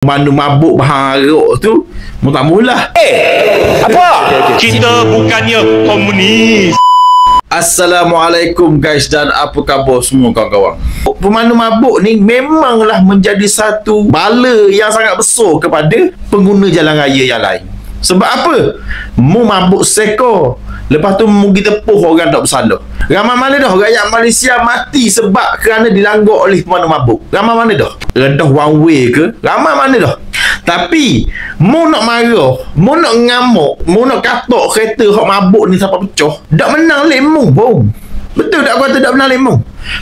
Mana mabuk bahang arok tu mu tak mula. Apa? Kita bukannya komunis. Assalamualaikum guys, dan apa khabar semua kawan-kawan. Pemandu mabuk ni memanglah menjadi satu bala yang sangat besar kepada pengguna jalan raya yang lain. Sebab apa? Mu mabuk seko, lepas tu mu kita tepuh orang tak bersalah. Ramai mana dah rakyat Malaysia mati sebab kerana dilanggar oleh pemandu mabuk? Ramai mana dah? Redah one way ke? Ramai mana dah? Tapi mu nak marah, mu nak ngamuk, mu nak katok kereta hok mabuk ni sampai pecah, tak menang lemu pun. Betul tak aku kata tak menang lemu?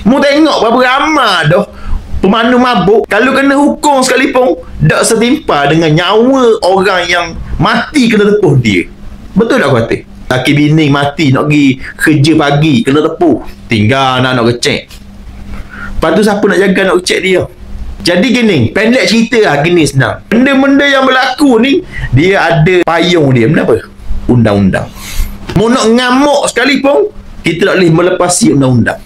Mu tengok berapa ramai dah pemandu mabuk, kalau kena hukum sekalipun tak setimpa dengan nyawa orang yang mati kena tepuh dia. Betul tak aku kata? Laki bini mati nak pergi kerja pagi kena tepuh, tinggal anak-anak kecek. Lepas tu siapa nak jaga anak kecek dia? Jadi gini, pendek cerita lah, gini senang. Benda-benda yang berlaku ni dia ada payung dia. Benda apa? Undang-undang. Mu nak ngamuk sekalipun kita tak boleh melepasi undang-undang.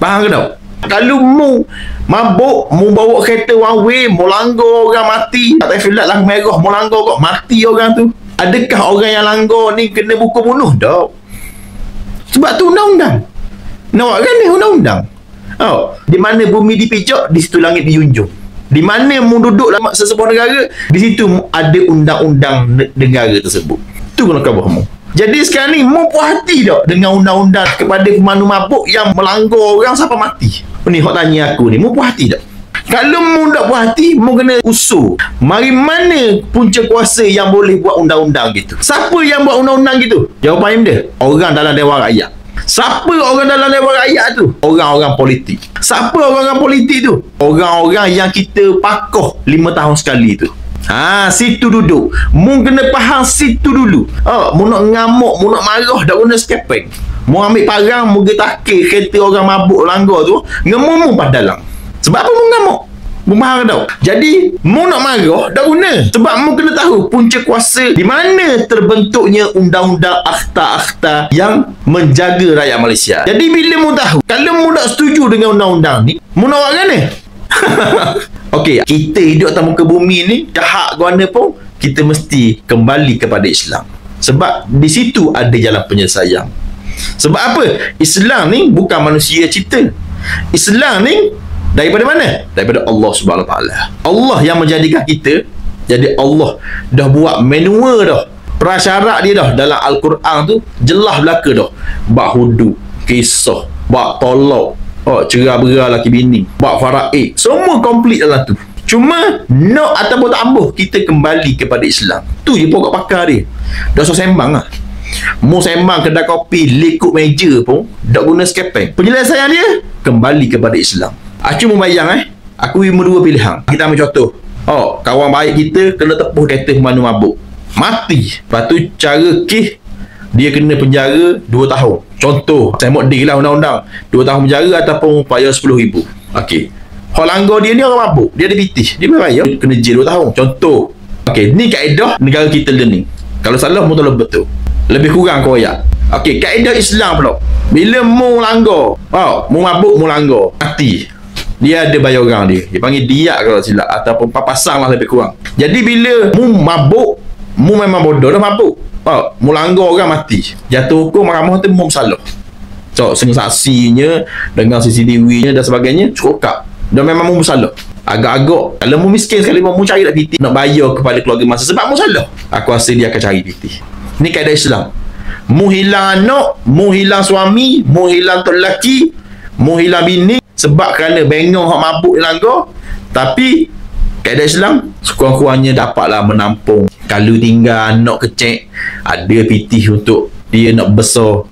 Faham ke tak? Kalau mu mabuk, mu bawa kereta one way, mu langgar orang mati, tak filat lampu merah, mu langgar kok mati orang tu. Adakah orang yang langgar ni kena buku bunuh? Tak. Sebab tu undang-undang. Nak kan ni undang-undang. Oh, di mana bumi dipijak, di situ langit dijunjung. Di mana mu duduk dalam sesebuah negara, di situ ada undang-undang negara tersebut. Tu kena khabar mu. Jadi sekarang ni mu puas hati tak dengan undang-undang kepada pemandu mabuk yang melanggar orang sampai mati? Ni hok tanya aku ni, mu puas hati tak? Kalau mu tak puas hati, mu kena usul. Mari mana punca kuasa yang boleh buat undang-undang gitu? Siapa yang buat undang-undang gitu? Jawapan dia, orang dalam Dewan Rakyat. Siapa orang dalam Dewan Rakyat tu? Orang-orang politik. Siapa orang-orang politik tu? Orang-orang yang kita pakoh 5 tahun sekali tu. Situ duduk. Mu kena faham situ dulu. Mu nak ngamuk, mu nak marah, tak guna skepeng. Mu ambil parang, mu getakir kereta orang mabuk langgar tu, ngemu mu pas dalam. Sebab apa mu ngamuk? Mu faham tak? Jadi mu nak marah tak guna. Sebab mu kena tahu punca kuasa di mana terbentuknya undang-undang akhta-akhta yang menjaga rakyat Malaysia. Jadi bila mu tahu, kalau mu tak setuju dengan undang-undang ni, mu nak buat kan ni? Okey, kita hidup atas muka bumi ni, jahat guana pun kita mesti kembali kepada Islam. Sebab di situ ada jalan penyelesaian. Sebab apa? Islam ni bukan manusia cipta. Islam ni daripada mana? Daripada Allah Subhanahu Wa Taala. Allah yang menjadikan kita. Jadi Allah dah buat manual dah. Prasyarat dia dah dalam Al-Quran tu jelas belaka dah. Bab hudud, kisah, bab tolak, cerai-berai laki bini, bab faraid, semua komplit dalam tu. Cuma nak ataupun tak ambuh, kita kembali kepada Islam. Tu je pokok pakar dia. Dah so sembang lah. Mu sembang kedai kopi, lekuk meja pun tak guna skepeng. Penyelesaian dia kembali kepada Islam. Cuma bayang aku cuma dua pilihan. Kita ambil contoh. Kawan baik kita kena tepuh kereta pemandu mabuk, mati. Lepas tu cara kes dia kena penjara 2 tahun. Contoh, saya mau deal lah undang-undang 2 tahun penjara ataupun upaya 10,000. Okey. Hak langgar dia ni orang mabuk, dia ada BT, dia bayar kena jail 2 tahun. Contoh. Okey, ni kaedah negara kita learning. Kalau salah mu tak betul. Lebih kurang kau ayat. Okey, kaedah Islam pula. Bila mu langgar, mu mabuk, mu langgar, mati. Dia ada bayar orang dia. Dia panggil diat kalau silap, ataupun papasang lah lebih kurang. Jadi bila mu mabuk, mu memang bodoh dah mabuk. Mu langgar orang mati. Jatuh hukum mahkamah tu mu bersalah. So, saksinya dengan CCTV-nya dan sebagainya cukup kap. Dan memang mu bersalah. Agak-agak kalau mu miskin sekali mu cari tak PT nak bayar kepada keluarga masa sebab mu salah. Aku rasa dia akan cari PT. Ni kaedah Islam. Mu hilang anak, mu hilang suami, mu hilang tok lelaki, mu hilang bini sebab kerana bengong hak mabuk langgar. Tapi kaedah Islam sekurang-kurangnya dapatlah menampung. Kalau tinggal anak kecek, ada PT untuk dia nak besar.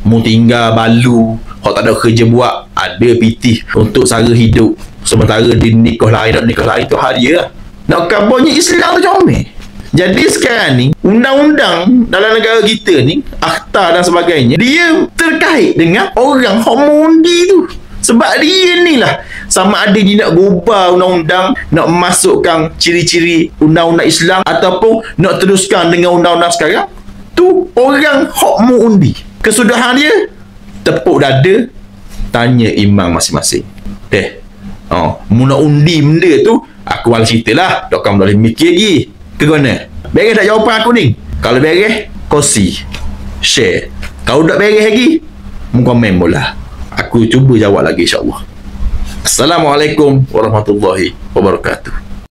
Mu tinggal balu, hak tak ada kerja buat, ada PT untuk sara hidup. Sementara dia nikah lain, nak nikah lain tu hak dia lah. Nak kabarnya Islam tu comel. Jadi sekarang ni undang-undang dalam negara kita ni, akhta dan sebagainya, dia terkait dengan orang hak mengundi tu. Sebab dia ni lah sama ada dia nak gubah undang-undang, nak masukkan ciri-ciri undang-undang Islam ataupun nak teruskan dengan undang-undang sekarang. Tu orang hak mengundi. Kesudahan dia tepuk dada, tanya imam masing-masing. Mu nak undi benda tu, aku malah cerita lah. Dok kamu boleh mikir lagi. Ke mana? Beres tak jawapan aku ni? Kalau beres, kongsi, share. Kalau tak beres lagi, mu komen bola. Aku cuba jawab lagi, insyaAllah. Assalamualaikum warahmatullahi wabarakatuh.